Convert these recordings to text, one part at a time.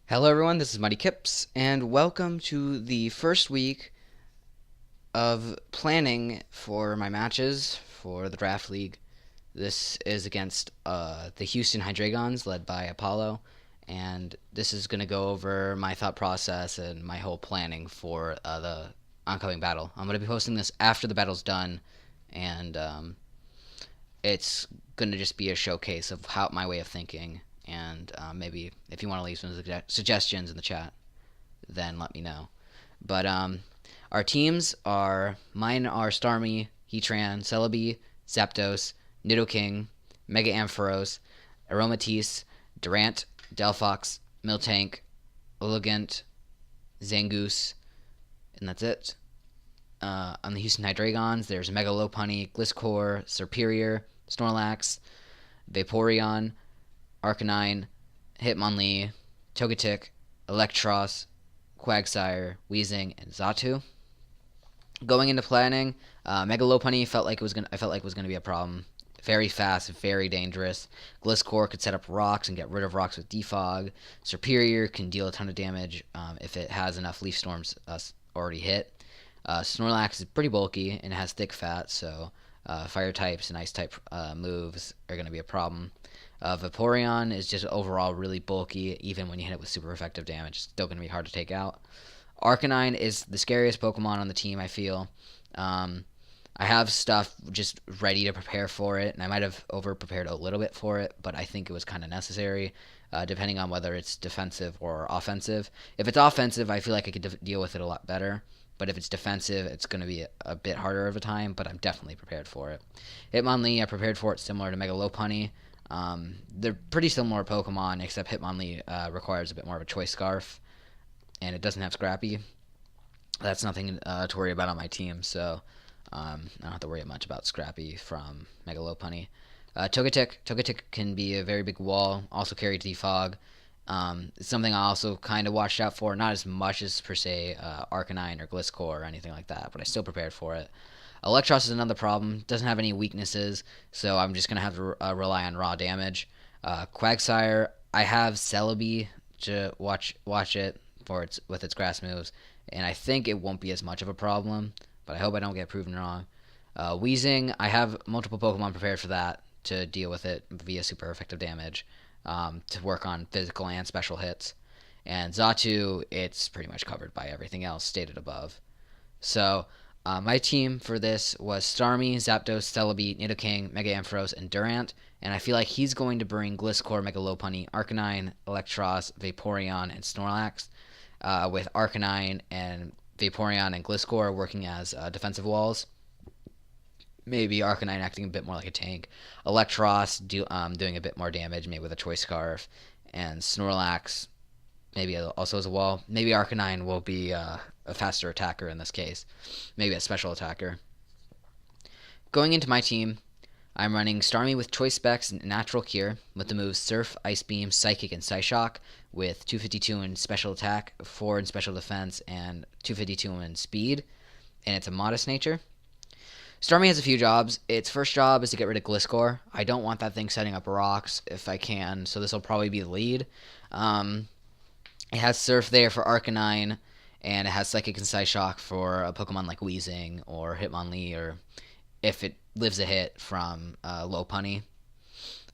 Hello everyone, this is MuddyKipz, and welcome to the first week of planning for my matches for the draft league. This is against the Houston Hydreigons, led by Apollo, and this is going to go over my thought process and my whole planning for the oncoming battle. I'm going to be posting this after the battle's done, and it's going to just be a showcase of how my way of thinking. And maybe if you want to leave some suggestions in the chat, then let me know. But our teams are, mine are Starmie, Heatran, Celebi, Zapdos, Nidoking, Mega Ampharos, Aromatisse, Durant, Delphox, Miltank, Elegant, Zangoose, and that's it. On the Houston Hydreigons, there's Mega Lopunny, Gliscor, Serperior, Snorlax, Vaporeon, Arcanine, Hitmonlee, Togetic, Electros, Quagsire, Weezing, and Xatu. Going into planning, Mega Lopunny I felt like it was gonna be a problem. Very fast, very dangerous. Gliscor could set up rocks and get rid of rocks with Defog. Serperior can deal a ton of damage if it has enough Leaf Storms already hit. Snorlax is pretty bulky and has thick fat, so fire types and ice type moves are going to be a problem. Vaporeon is just overall really bulky, even when you hit it with super effective damage. It's still going to be hard to take out. Arcanine is the scariest Pokemon on the team, I feel. I have stuff just ready to prepare for it, and I might have over-prepared a little bit for it, but I think it was kind of necessary, depending on whether it's defensive or offensive. If it's offensive, I feel like I could deal with it a lot better. But if it's defensive, it's going to be a bit harder of a time, but I'm definitely prepared for it. Hitmonlee, I prepared for it similar to Mega Lopunny. They're pretty similar Pokemon, except Hitmonlee requires a bit more of a Choice Scarf, and it doesn't have Scrappy. That's nothing to worry about on my team, so I don't have to worry much about Scrappy from Mega Lopunny. Togetic can be a very big wall, also carry Defog. It's something I also kind of watched out for, not as much as per se Arcanine or Gliscor or anything like that, but I still prepared for it. Electros is another problem, doesn't have any weaknesses, so I'm just going to have to rely on raw damage. Quagsire, I have Celebi to watch it for with its grass moves, and I think it won't be as much of a problem, but I hope I don't get proven wrong. Weezing, I have multiple Pokemon prepared for that to deal with it via super effective damage. To work on physical and special hits. And Xatu, it's pretty much covered by everything else stated above. So, my team for this was Starmie, Zapdos, Celebi, Nidoking, Mega Ampharos, and Durant. And I feel like he's going to bring Gliscor, Mega Lopunny, Arcanine, Electros, Vaporeon, and Snorlax. With Arcanine and Vaporeon and Gliscor working as defensive walls. Maybe Arcanine acting a bit more like a tank. Electros doing a bit more damage, maybe with a Choice Scarf. And Snorlax, maybe also as a wall. Maybe Arcanine will be a faster attacker in this case. Maybe a special attacker. Going into my team, I'm running Starmie with Choice Specs and Natural Cure with the moves Surf, Ice Beam, Psychic, and Psyshock with 252 in special attack, 4 in special defense, and 252 in speed. And it's a modest nature. Starmie has a few jobs. Its first job is to get rid of Gliscor. I don't want that thing setting up rocks if I can, so this will probably be the lead. It has Surf there for Arcanine, and it has Psychic and Psyshock for a Pokemon like Weezing or Hitmonlee, or if it lives a hit from Lopunny.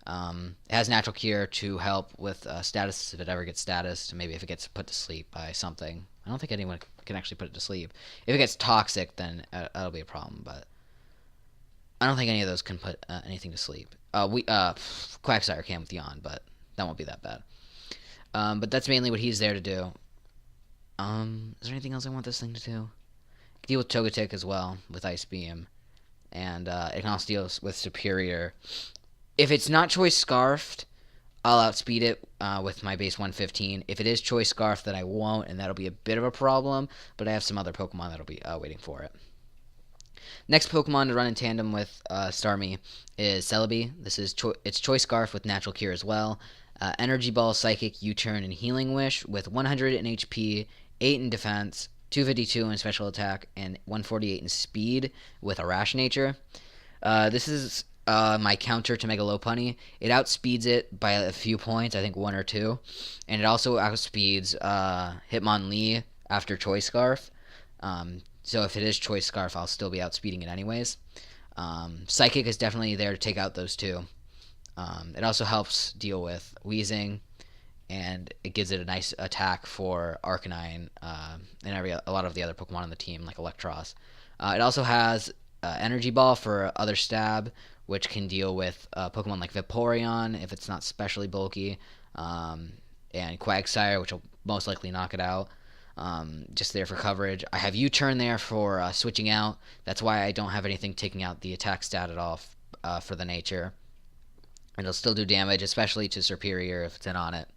It has Natural Cure to help with status if it ever gets status, maybe if it gets put to sleep by something. I don't think anyone can actually put it to sleep. If it gets toxic, then that'll be a problem, but I don't think any of those can put anything to sleep. Quagsire can with Yawn, but that won't be that bad. But that's mainly what he's there to do. Is there anything else I want this thing to do? Deal with Togetic as well with Ice Beam, and it can also deal with Superior. If it's not Choice Scarfed, I'll outspeed it with my base 115. If it is Choice Scarfed, then I won't, and that'll be a bit of a problem. But I have some other Pokemon that'll be waiting for it. Next Pokemon to run in tandem with Starmie is Celebi. This is its Choice Scarf with Natural Cure as well. Energy Ball, Psychic, U-Turn, and Healing Wish with 100 in HP, 8 in defense, 252 in special attack, and 148 in speed with a Rash Nature. This is my counter to Mega Lopunny. It outspeeds it by a few points, I think 1 or 2. And it also outspeeds Hitmonlee after Choice Scarf. So if it is Choice Scarf, I'll still be outspeeding it anyways. Psychic is definitely there to take out those two. It also helps deal with Weezing, and it gives it a nice attack for Arcanine and a lot of the other Pokemon on the team, like Electros. It also has Energy Ball for other stab, which can deal with Pokemon like Vaporeon if it's not specially bulky, and Quagsire, which will most likely knock it out. Just there for coverage. I have U-Turn there for switching out. That's why I don't have anything taking out the attack stat at all for the nature. And it'll still do damage, especially to Superior if it's in on it.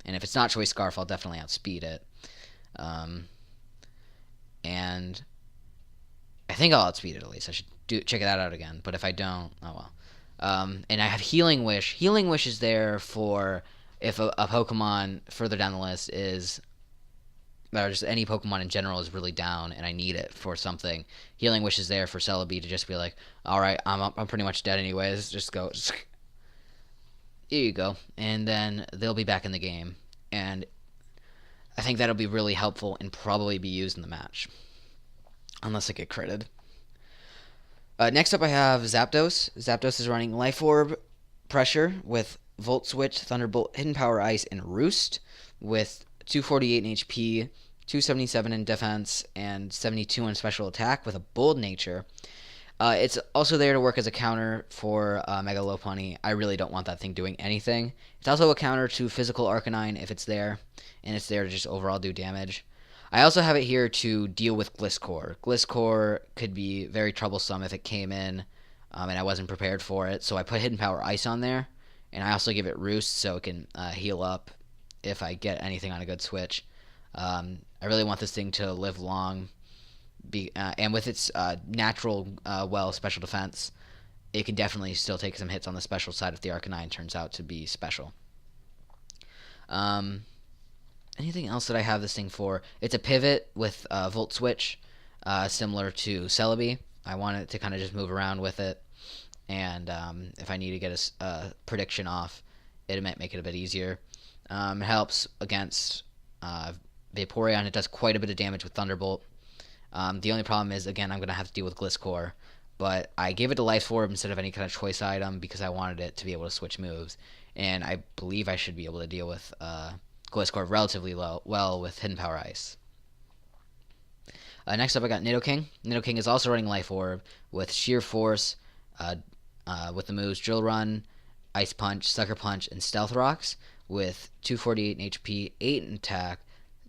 And if it's not Choice Scarf, I'll definitely outspeed it. And I think I'll outspeed it at least. I should check that out again. But if I don't, oh well. And I have Healing Wish. Healing Wish is there for if a Pokemon further down the list is, or just any Pokemon in general is really down and I need it for something. Healing Wish is there for Celebi to just be like, alright, I'm pretty much dead anyways. Just go. Here you go. And then they'll be back in the game. And I think that'll be really helpful and probably be used in the match. Unless I get critted. Next up I have Zapdos. Zapdos is running Life Orb Pressure with Volt Switch, Thunderbolt, Hidden Power Ice, and Roost with 248 in HP, 277 in defense, and 72 in special attack with a Bold Nature. It's also there to work as a counter for Mega Lopunny. I really don't want that thing doing anything. It's also a counter to Physical Arcanine if it's there, and it's there to just overall do damage. I also have it here to deal with Gliscor. Gliscor could be very troublesome if it came in and I wasn't prepared for it, so I put Hidden Power Ice on there, and I also give it Roost so it can heal up if I get anything on a good switch. I really want this thing to live long. And with its natural special defense, it can definitely still take some hits on the special side if the Arcanine turns out to be special. Anything else that I have this thing for? It's a pivot with Volt Switch, similar to Celebi. I want it to kind of just move around with it, and if I need to get a prediction off, it might make it a bit easier. It helps against Vaporeon. It does quite a bit of damage with Thunderbolt. The only problem is, again, I'm going to have to deal with Gliscor, but I gave it a Life Orb instead of any kind of choice item because I wanted it to be able to switch moves, and I believe I should be able to deal with Gliscor relatively well with Hidden Power Ice. Next up, I got Nidoking. Nidoking is also running Life Orb with Sheer Force, with the moves Drill Run, Ice Punch, Sucker Punch, and Stealth Rocks, with 248 in HP, 8 in attack,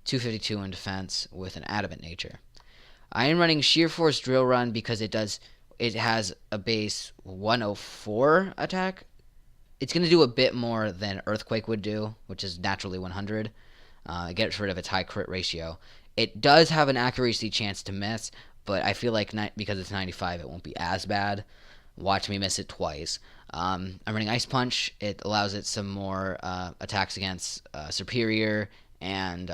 252 in defense, with an Adamant nature. I am running Sheer Force Drill Run because it has a base 104 attack. It's going to do a bit more than Earthquake would do, which is naturally 100. It gets rid of its high crit ratio. It does have an accuracy chance to miss, but I feel like because it's 95, it won't be as bad. Watch me miss it twice. I'm running Ice Punch. It allows it some more attacks against Superior and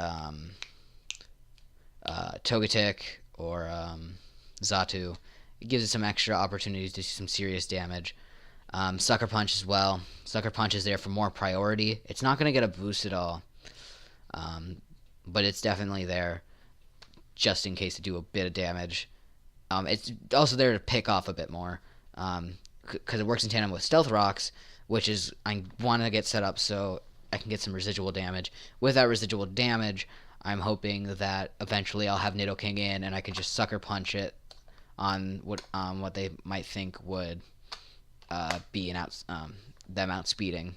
Togetic or Xatu. It gives it some extra opportunities to do some serious damage. Sucker Punch as well. Sucker Punch is there for more priority. It's not going to get a boost at all, but it's definitely there just in case to do a bit of damage. It's also there to pick off a bit more because it works in tandem with Stealth Rocks, which is I want to get set up so I can get some residual damage. With that residual damage, I'm hoping that eventually I'll have Nidoking in and I can just Sucker Punch it on what they might think would be them outspeeding.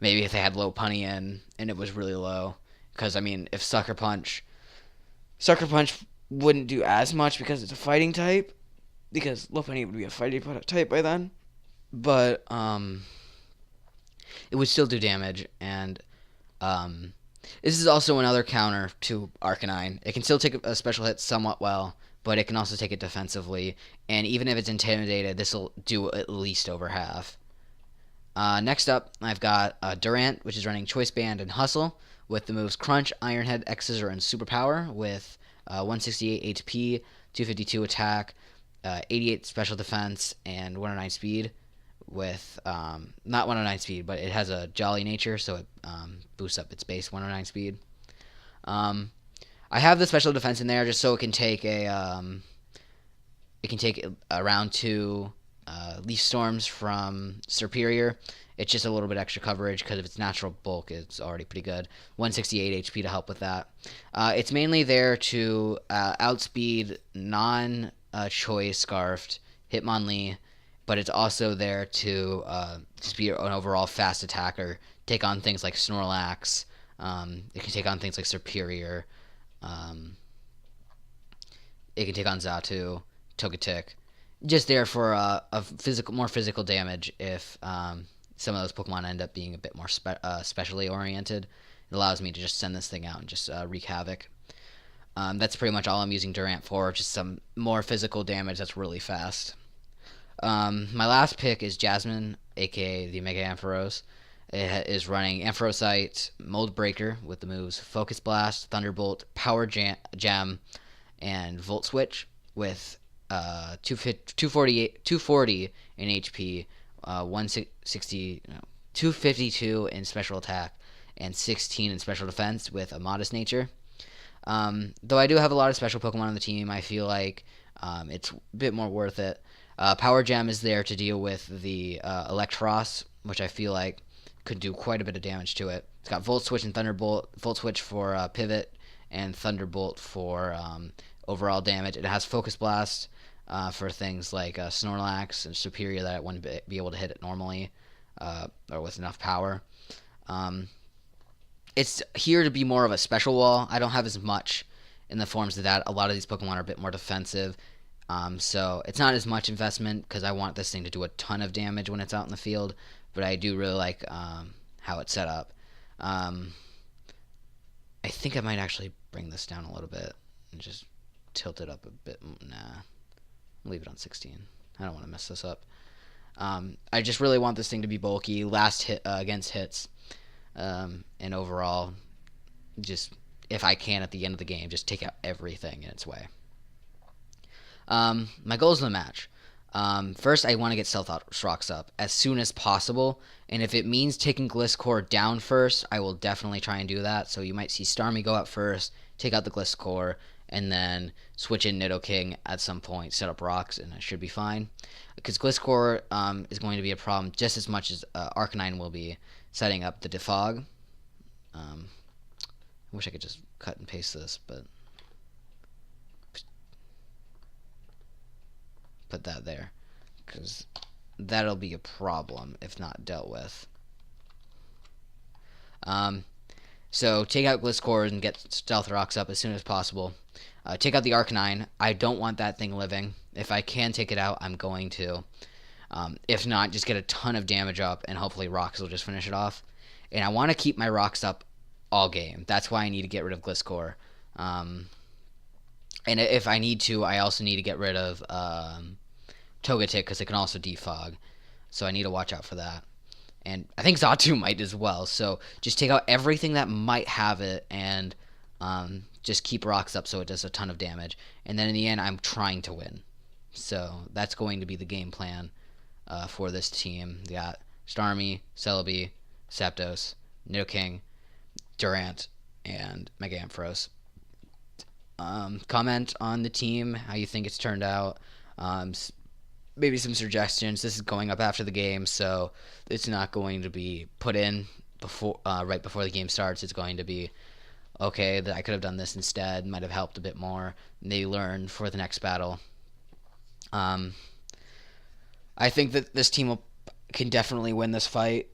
Maybe if they had Lopunny in and it was really low, because I mean, if Sucker Punch wouldn't do as much because it's a fighting type, because Lopunny would be a fighting type by then, but it would still do damage, and this is also another counter to Arcanine. It can still take a special hit somewhat well, but it can also take it defensively, and even if it's intimidated, this will do at least over half. Next up, I've got Durant, which is running Choice Band and Hustle, with the moves Crunch, Iron Head, X-Scissor, and Superpower, with 168 HP, 252 attack, 88 special defense, and 109 speed. with not 109 speed, but it has a jolly nature, so it boosts up its base 109 speed. I have the special defense in there just so it can take around 2 leaf storms from Superior. It's just a little bit extra coverage because of its natural bulk. It's already pretty good. 168 HP to help with that. It's mainly there to outspeed non-choice scarfed Hitmonlee, but it's also there to just be an overall fast attacker. Take on things like Snorlax. It can take on things like Superior. It can take on Xatu, Togetic. Just there for more physical damage if some of those Pokemon end up being a bit more specially oriented. It allows me to just send this thing out and just wreak havoc. That's pretty much all I'm using Durant for, just some more physical damage that's really fast. My last pick is Jasmine, aka the Mega Ampharos. It is running Ampharosite, Mold Breaker with the moves Focus Blast, Thunderbolt, Power Gem, and Volt Switch with 240 in HP, 160, 252 in special attack, and 16 in special defense with a modest nature. Though I do have a lot of special Pokemon on the team, I feel like it's a bit more worth it. Power Gem is there to deal with the Electros, which I feel like could do quite a bit of damage to it. It's got Volt Switch and Thunderbolt. Volt Switch for pivot, and Thunderbolt for overall damage. It has Focus Blast for things like Snorlax and Superior that it wouldn't be able to hit it normally or with enough power. It's here to be more of a special wall. I don't have as much in the forms of that. A lot of these Pokemon are a bit more defensive. So it's not as much investment because I want this thing to do a ton of damage when it's out in the field. But I do really like how it's set up. I think I might actually bring this down a little bit and just tilt it up a bit. Nah, leave it on 16. I don't want to mess this up. I just really want this thing to be bulky, last hit against hits, and overall, just if I can at the end of the game, just take out everything in its way. My goals in the match. First, I want to get Stealth Rocks up as soon as possible, and if it means taking Gliscor down first, I will definitely try and do that. So you might see Starmie go out first, take out the Gliscor, and then switch in Nidoking at some point, set up rocks, and it should be fine. Because Gliscor is going to be a problem just as much as Arcanine will be setting up the Defog. I wish I could just cut and paste this, but put that there, because that'll be a problem if not dealt with. So take out Gliscor and get Stealth Rocks up as soon as possible. Take out the Arcanine. I don't want that thing living. If I can take it out, I'm going to. If not, just get a ton of damage up, and hopefully Rocks will just finish it off. And I want to keep my Rocks up all game. That's why I need to get rid of Gliscor. And if I need to, I also need to get rid of Togetic because it can also defog. So I need to watch out for that. And I think Xatu might as well. So just take out everything that might have it and just keep rocks up so it does a ton of damage. And then in the end, I'm trying to win. So that's going to be the game plan for this team. We got Starmie, Celebi, Zapdos, Nidoking, Durant, and Mega Ampharos. Comment on the team, how you think it's turned out. Maybe some suggestions. This is going up after the game, so it's not going to be put in before right before the game starts. It's going to be, okay, that I could have done this instead. Might have helped a bit more. Maybe learn for the next battle. I think that this team can definitely win this fight,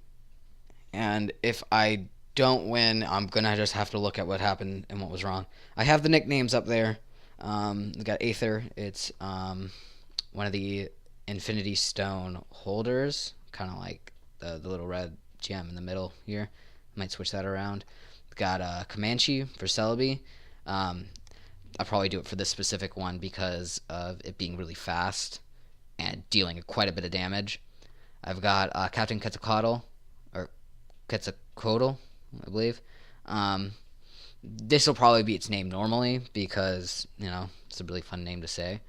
and if I don't win, I'm gonna just have to look at what happened and what was wrong. I have the nicknames up there. We got Aether. It's one of the Infinity Stone holders, kind of like the little red gem in the middle here. Might switch that around. We got Comanche for Celebi. I'll probably do it for this specific one because of it being really fast and dealing quite a bit of damage. I've got Captain Quetzalcoatl, or Quetzalcoatl, I believe. This will probably be its name normally because, you know, it's a really fun name to say.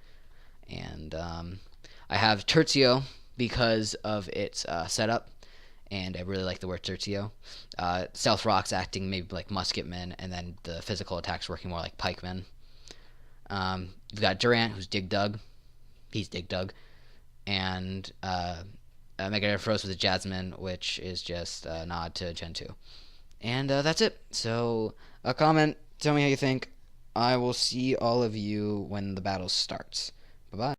And I have Tertio because of its setup, and I really like the word tertio. Stealth Rock's acting maybe like musketmen, and then the physical attacks working more like pikemen. You've got Durant, who's Dig Dug. He's Dig Dug. And Mega Frost with a Jasmine, which is just a nod to Gen 2. And that's it. So, a comment, tell me how you think. I will see all of you when the battle starts. Bye-bye.